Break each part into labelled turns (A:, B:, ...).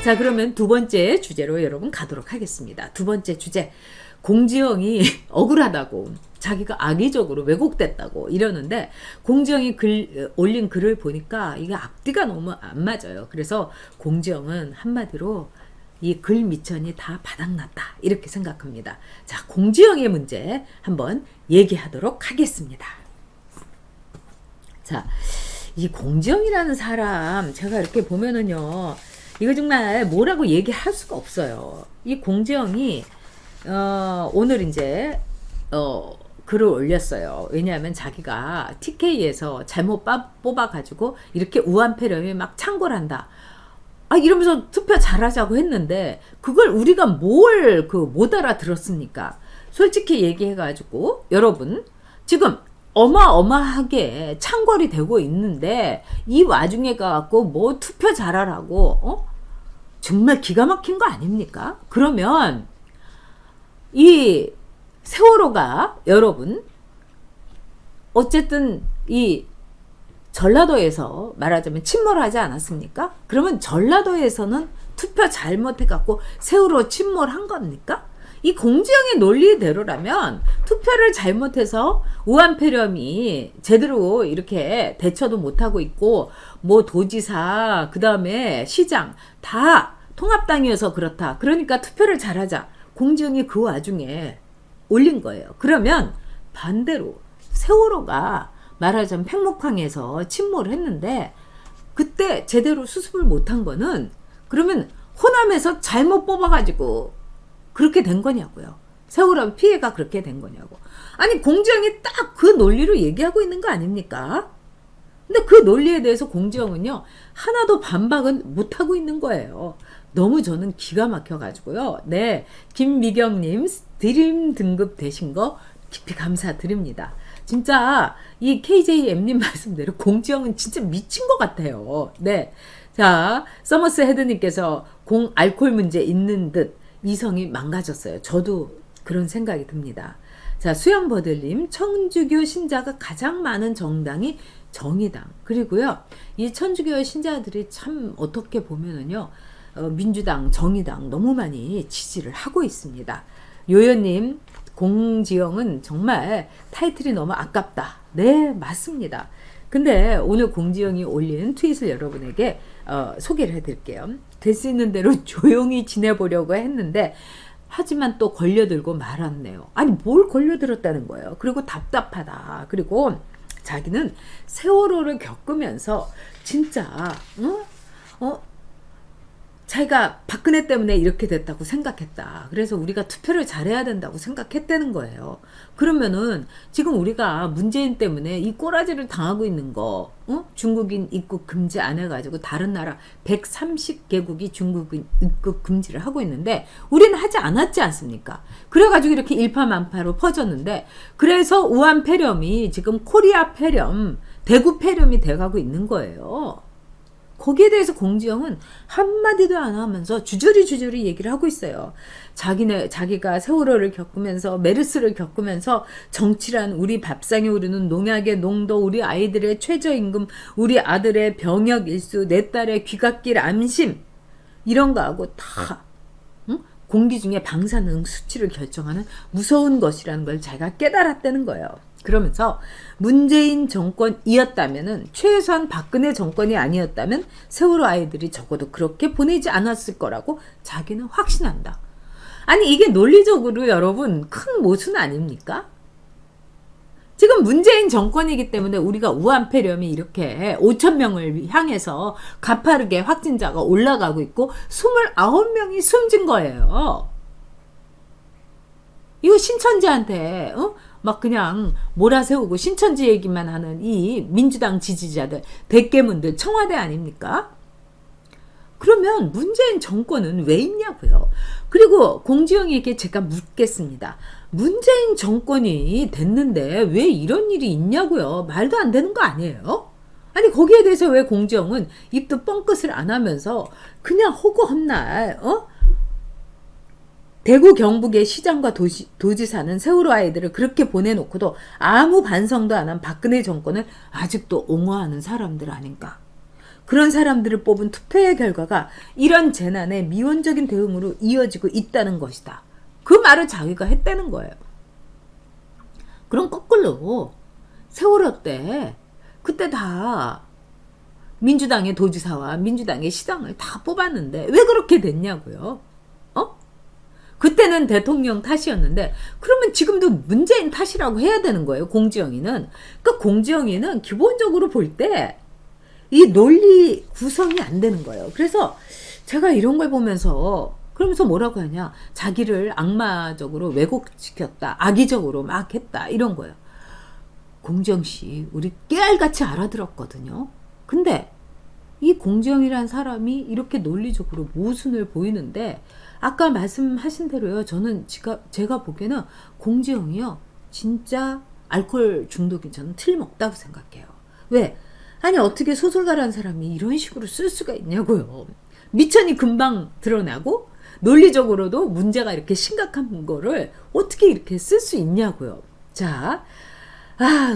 A: 자, 그러면 두 번째 주제로 여러분 가도록 하겠습니다. 두 번째 주제. 공지영이 억울하다고, 자기가 악의적으로 왜곡됐다고 이러는데, 공지영이 올린 글을 보니까 이게 앞뒤가 너무 안 맞아요. 그래서 공지영은 한마디로 이 글 미천이 다 바닥났다, 이렇게 생각합니다. 자, 공지영의 문제 한번 얘기하도록 하겠습니다. 자, 이 공지영이라는 사람 제가 이렇게 보면은요, 이거 정말 뭐라고 얘기할 수가 없어요. 이 공지영이 오늘 이제 글을 올렸어요. 왜냐하면 자기가 TK에서 잘못 뽑아가지고 이렇게 우한폐렴이 막 창궐한다, 이러면서 투표 잘하자고 했는데, 그걸 우리가 못 알아들었습니까? 솔직히 얘기해가지고 여러분, 지금 어마어마하게 창궐이 되고 있는데 이 와중에 가갖고 뭐 투표 잘하라고, 정말 기가 막힌 거 아닙니까? 그러면 이 세월호가 여러분 어쨌든 이 전라도에서 말하자면 침몰하지 않았습니까? 그러면 전라도에서는 투표 잘못해갖고 세월호 침몰한 겁니까? 이 공지영의 논리대로라면 투표를 잘못해서 우한폐렴이 제대로 이렇게 대처도 못하고 있고, 뭐 도지사, 그 다음에 시장 다 통합당이어서 그렇다, 그러니까 투표를 잘하자, 공지영이 그 와중에 올린 거예요. 그러면 반대로 세월호가 말하자면 팽목항에서 침몰을 했는데 그때 제대로 수습을 못한 거는, 그러면 호남에서 잘못 뽑아가지고 그렇게 된 거냐고요. 세월호 피해가 그렇게 된 거냐고. 아니, 공지영이 딱 그 논리로 얘기하고 있는 거 아닙니까? 근데 그 논리에 대해서 공지영은요, 하나도 반박은 못하고 있는 거예요. 너무 저는 기가 막혀가지고요. 네, 김미경님 드림 등급 되신 거 깊이 감사드립니다. 진짜 이 KJM님 말씀대로 공지영은 진짜 미친 것 같아요. 네, 자, 서머스 헤드님께서 알코올 문제 있는 듯 이성이 망가졌어요. 저도 그런 생각이 듭니다. 자, 수영버들님, 천주교 신자가 가장 많은 정당이 정의당. 그리고요, 이 천주교 신자들이 참 어떻게 보면은요, 민주당, 정의당 너무 많이 지지를 하고 있습니다. 요요님, 공지영은 정말 타이틀이 너무 아깝다. 네, 맞습니다. 근데 오늘 공지영이 올린 트윗을 여러분에게 소개를 해드릴게요. 될 수 있는 대로 조용히 지내보려고 했는데, 하지만 또 걸려들고 말았네요. 아니, 뭘 걸려들었다는 거예요. 그리고 답답하다. 그리고 자기는 세월호를 겪으면서 진짜 자기가 박근혜 때문에 이렇게 됐다고 생각했다. 그래서 우리가 투표를 잘해야 된다고 생각했다는 거예요. 그러면은 지금 우리가 문재인 때문에 이 꼬라지를 당하고 있는 거, 중국인 입국 금지 안 해가지고 다른 나라 130개국이 중국인 입국 금지를 하고 있는데 우리는 하지 않았지 않습니까? 그래가지고 이렇게 일파만파로 퍼졌는데, 그래서 우한폐렴이 지금 코리아 폐렴, 대구 폐렴이 돼가고 있는 거예요. 거기에 대해서 공지영은 한마디도 안 하면서 주저리 얘기를 하고 있어요. 자기가 세월호를 겪으면서, 메르스를 겪으면서 정치란 우리 밥상에 오르는 농약의 농도, 우리 아이들의 최저임금, 우리 아들의 병역 일수, 내 딸의 귀갓길 암심, 이런 거하고 다 공기 중에 방사능 수치를 결정하는 무서운 것이라는 걸 자기가 깨달았다는 거예요. 그러면서 문재인 정권이었다면은, 최소한 박근혜 정권이 아니었다면 세월호 아이들이 적어도 그렇게 보내지 않았을 거라고 자기는 확신한다. 아니, 이게 논리적으로 여러분 큰 모순 아닙니까? 지금 문재인 정권이기 때문에 우리가 우한폐렴이 이렇게 5,000명을 향해서 가파르게 확진자가 올라가고 있고 29명이 숨진 거예요. 이거 신천지한테 막 그냥 몰아세우고 신천지 얘기만 하는 이 민주당 지지자들, 대깨문들, 청와대 아닙니까? 그러면 문재인 정권은 왜 있냐고요. 그리고 공지영에게 제가 묻겠습니다. 문재인 정권이 됐는데 왜 이런 일이 있냐고요. 말도 안 되는 거 아니에요? 아니, 거기에 대해서 왜 공지영은 입도 뻥끗을 안 하면서 그냥 허구헌날 대구 경북의 시장과 도지사는 세월호 아이들을 그렇게 보내놓고도 아무 반성도 안 한 박근혜 정권을 아직도 옹호하는 사람들 아닌가. 그런 사람들을 뽑은 투표의 결과가 이런 재난의 미온적인 대응으로 이어지고 있다는 것이다. 그 말을 자기가 했다는 거예요. 그럼 거꾸로 세월호 때 그때 다 민주당의 도지사와 민주당의 시장을 다 뽑았는데 왜 그렇게 됐냐고요. 그때는 대통령 탓이었는데 그러면 지금도 문재인 탓이라고 해야 되는 거예요. 공지영이는. 그러니까 공지영이는 기본적으로 볼 때 이 논리 구성이 안 되는 거예요. 그래서 제가 이런 걸 보면서 그러면서 뭐라고 하냐, 자기를 악마적으로 왜곡시켰다, 악의적으로 막 했다, 이런 거예요. 공지영 씨 우리 깨알같이 알아들었거든요. 근데 이 공지영이라는 사람이 이렇게 논리적으로 모순을 보이는데 아까 말씀하신 대로요. 저는 제가 보기에는 공지영이요 진짜 알코올 중독이 저는 틀림없다고 생각해요. 왜? 아니 어떻게 소설가라는 사람이 이런 식으로 쓸 수가 있냐고요. 미천이 금방 드러나고 논리적으로도 문제가 이렇게 심각한 거를 어떻게 이렇게 쓸 수 있냐고요. 자,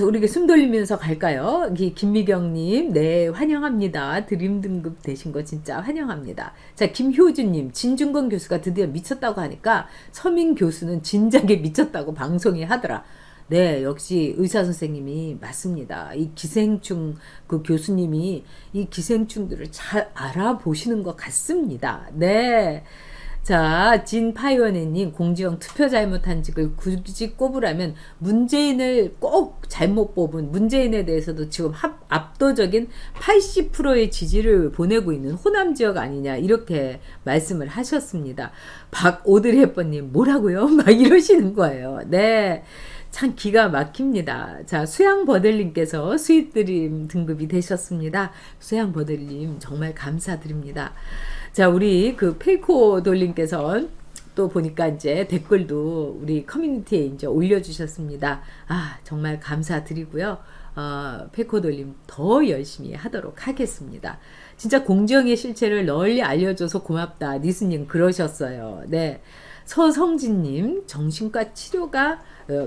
A: 우리 숨 돌리면서 갈까요? 김미경님, 네, 환영합니다. 드림 등급 되신 거 진짜 환영합니다. 자, 김효준님, 진중권 교수가 드디어 미쳤다고 하니까 서민 교수는 진작에 미쳤다고 방송에 하더라. 네, 역시 의사 선생님이 맞습니다. 이 기생충 그 교수님이 이 기생충들을 잘 알아보시는 것 같습니다. 네. 자, 진파이원애님, 공지영 투표 잘못한 직을 굳이 꼽으라면 문재인을 꼭 잘못 뽑은 문재인에 대해서도 지금 압도적인 80%의 지지를 보내고 있는 호남 지역 아니냐, 이렇게 말씀을 하셨습니다. 박오드리 햇번님, 뭐라고요? 막 이러시는 거예요. 네. 참 기가 막힙니다. 자, 수양버들님께서 수입드림 등급이 되셨습니다. 수양버들님 정말 감사드립니다. 자, 우리 그 페이코 돌님께서 또 보니까 이제 댓글도 우리 커뮤니티에 이제 올려주셨습니다. 정말 감사드리고요. 페이코 돌님 더 열심히 하도록 하겠습니다. 진짜 공정의 실체를 널리 알려줘서 고맙다. 니스님 그러셨어요. 네. 서성진님, 정신과 치료가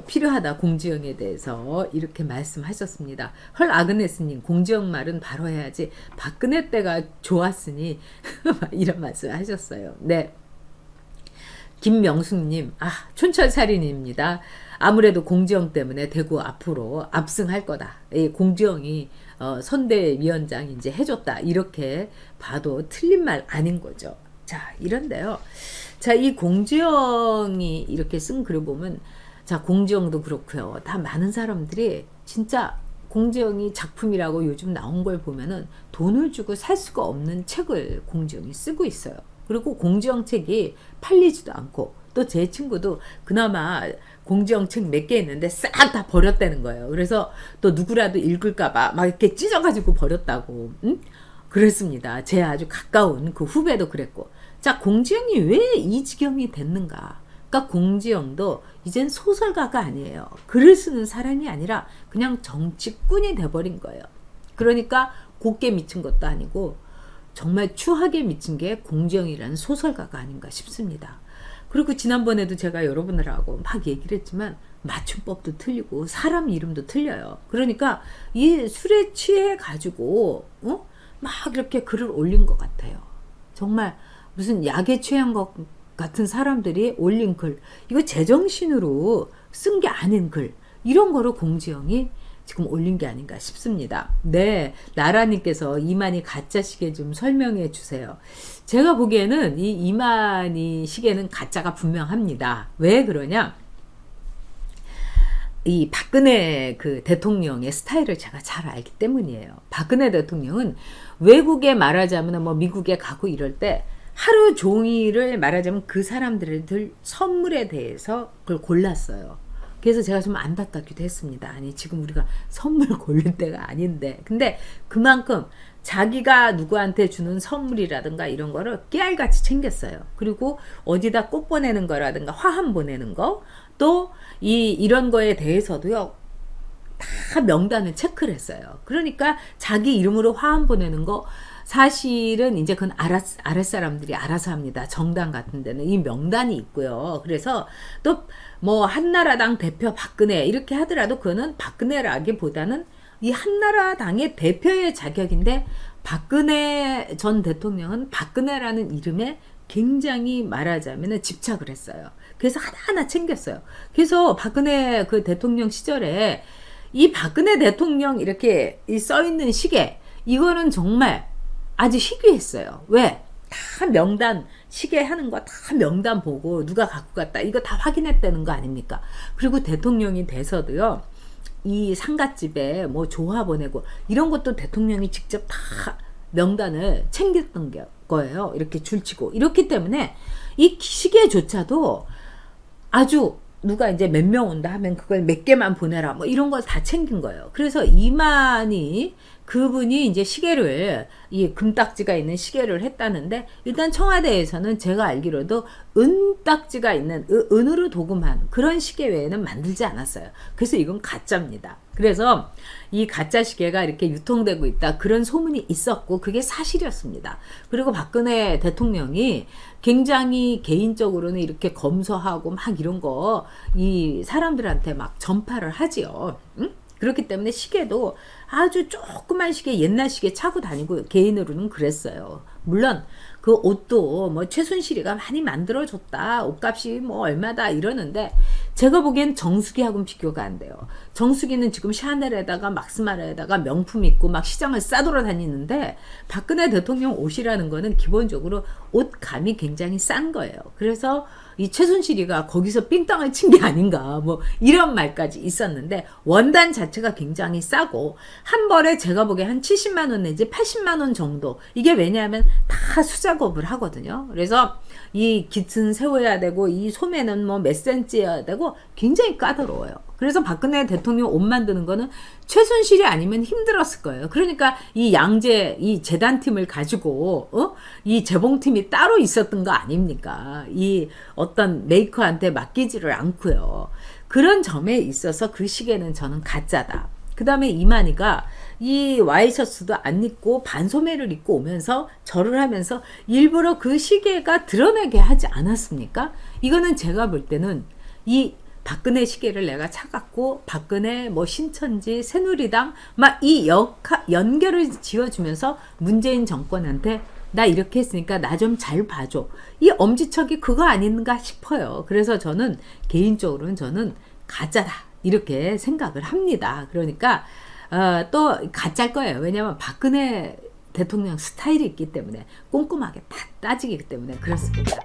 A: 필요하다. 공지영에 대해서 이렇게 말씀하셨습니다. 헐 아그네스님, 공지영 말은 바로 해야지. 박근혜 때가 좋았으니 이런 말씀 하셨어요. 네. 김명숙님, 촌철살인입니다. 아무래도 공지영 때문에 대구 앞으로 압승할 거다. 공지영이 선대위원장 이제 해줬다. 이렇게 봐도 틀린 말 아닌 거죠. 자, 이런데요. 자, 이 공지영이 이렇게 쓴 글을 보면, 자, 공지영도 그렇고요. 다 많은 사람들이 진짜 공지영이 작품이라고 요즘 나온 걸 보면은 돈을 주고 살 수가 없는 책을 공지영이 쓰고 있어요. 그리고 공지영 책이 팔리지도 않고, 또 제 친구도 그나마 공지영 책 몇 개 있는데 싹 다 버렸다는 거예요. 그래서 또 누구라도 읽을까봐 막 이렇게 찢어가지고 버렸다고, 그랬습니다. 제 아주 가까운 그 후배도 그랬고. 자, 공지영이 왜 이 지경이 됐는가? 그러니까 공지영도 이젠 소설가가 아니에요. 글을 쓰는 사람이 아니라 그냥 정치꾼이 돼버린 거예요. 그러니까 곱게 미친 것도 아니고 정말 추하게 미친 게 공지영이라는 소설가가 아닌가 싶습니다. 그리고 지난번에도 제가 여러분들하고 막 얘기를 했지만 맞춤법도 틀리고 사람 이름도 틀려요. 그러니까 이 술에 취해 가지고 막 이렇게 글을 올린 것 같아요. 정말 무슨 약에 취한 것 같은 사람들이 올린 글, 이거 제정신으로 쓴 게 아닌 글, 이런 거로 공지영이 지금 올린 게 아닌가 싶습니다. 네, 나라님께서 이만희 가짜 시계 좀 설명해 주세요. 제가 보기에는 이 이만희 시계는 가짜가 분명합니다. 왜 그러냐? 이 박근혜 그 대통령의 스타일을 제가 잘 알기 때문이에요. 박근혜 대통령은 외국에 말하자면 뭐 미국에 가고 이럴 때 하루 종일을 말하자면 그 사람들을 선물에 대해서 그걸 골랐어요. 그래서 제가 좀 안타깝기도 했습니다. 아니, 지금 우리가 선물 고를 때가 아닌데. 근데 그만큼 자기가 누구한테 주는 선물이라든가 이런 거를 깨알같이 챙겼어요. 그리고 어디다 꽃 보내는 거라든가 화환 보내는 거, 또 이런 거에 대해서도요, 다 명단을 체크를 했어요. 그러니까 자기 이름으로 화환 보내는 거 사실은 이제 그건 아랫사람들이 알아서 합니다. 정당 같은 데는 이 명단이 있고요. 그래서 또 뭐 한나라당 대표 박근혜 이렇게 하더라도 그거는 박근혜라기보다는 이 한나라당의 대표의 자격인데 박근혜 전 대통령은 박근혜라는 이름에 굉장히 말하자면 집착을 했어요. 그래서 하나하나 챙겼어요. 그래서 박근혜 그 대통령 시절에 이 박근혜 대통령 이렇게 써 있는 시계, 이거는 정말 아주 희귀했어요. 왜? 다 명단, 시계 하는 거 다 명단 보고 누가 갖고 갔다 이거 다 확인했다는 거 아닙니까? 그리고 대통령이 돼서도요, 이 상갓집에 뭐 조화 보내고 이런 것도 대통령이 직접 다 명단을 챙겼던 거예요. 이렇게 줄치고. 이렇기 때문에 이 시계조차도 아주 누가 이제 몇 명 온다 하면 그걸 몇 개만 보내라 뭐 이런 걸 다 챙긴 거예요. 그래서 이만희 그분이 이제 시계를, 이 금딱지가 있는 시계를 했다는데, 일단 청와대에서는 제가 알기로도 은딱지가 있는 은으로 도금한 그런 시계 외에는 만들지 않았어요. 그래서 이건 가짜입니다. 그래서 이 가짜 시계가 이렇게 유통되고 있다 그런 소문이 있었고 그게 사실이었습니다. 그리고 박근혜 대통령이 굉장히 개인적으로는 이렇게 검소하고 막 이런 거 이 사람들한테 막 전파를 하지요. 응? 그렇기 때문에 시계도 아주 조그만 시계, 옛날 시계 차고 다니고 개인으로는 그랬어요. 물론 그 옷도 뭐 최순실이가 많이 만들어줬다, 옷값이 뭐 얼마다 이러는데 제가 보기엔 정수기하고는 비교가 안 돼요. 정수기는 지금 샤넬에다가 막스마라에다가 명품 입고 막 시장을 싸돌아다니는데 박근혜 대통령 옷이라는 거는 기본적으로 옷감이 굉장히 싼 거예요. 그래서 이 최순실이가 거기서 삥땅을 친 게 아닌가 뭐 이런 말까지 있었는데, 원단 자체가 굉장히 싸고 한 벌에 제가 보기에 한 70만 원 내지 80만 원 정도. 이게 왜냐하면 다 수작업을 하거든요. 그래서 이 깃은 세워야 되고 이 소매는 뭐 몇 센치여야 되고 굉장히 까다로워요. 그래서 박근혜 대통령 옷 만드는 거는 최순실이 아니면 힘들었을 거예요. 그러니까 이 양재 이 재단팀을 가지고 이 재봉팀이 따로 있었던 거 아닙니까? 이 어떤 메이커한테 맡기지를 않고요. 그런 점에 있어서 그 시계는 저는 가짜다. 그 다음에 이만희가 이 와이셔츠도 안 입고 반소매를 입고 오면서 절을 하면서 일부러 그 시계가 드러나게 하지 않았습니까? 이거는 제가 볼 때는 이 박근혜 시계를 내가 차갖고 박근혜 뭐 신천지 새누리당 막 이 연결을 지어주면서 문재인 정권한테 나 이렇게 했으니까 나 좀 잘 봐줘, 이 엄지척이 그거 아닌가 싶어요. 그래서 저는 개인적으로는 저는 가짜다 이렇게 생각을 합니다. 그러니까 또 가짜일 거예요. 왜냐하면 박근혜 대통령 스타일이 있기 때문에 꼼꼼하게 다 따지기 때문에 그렇습니다.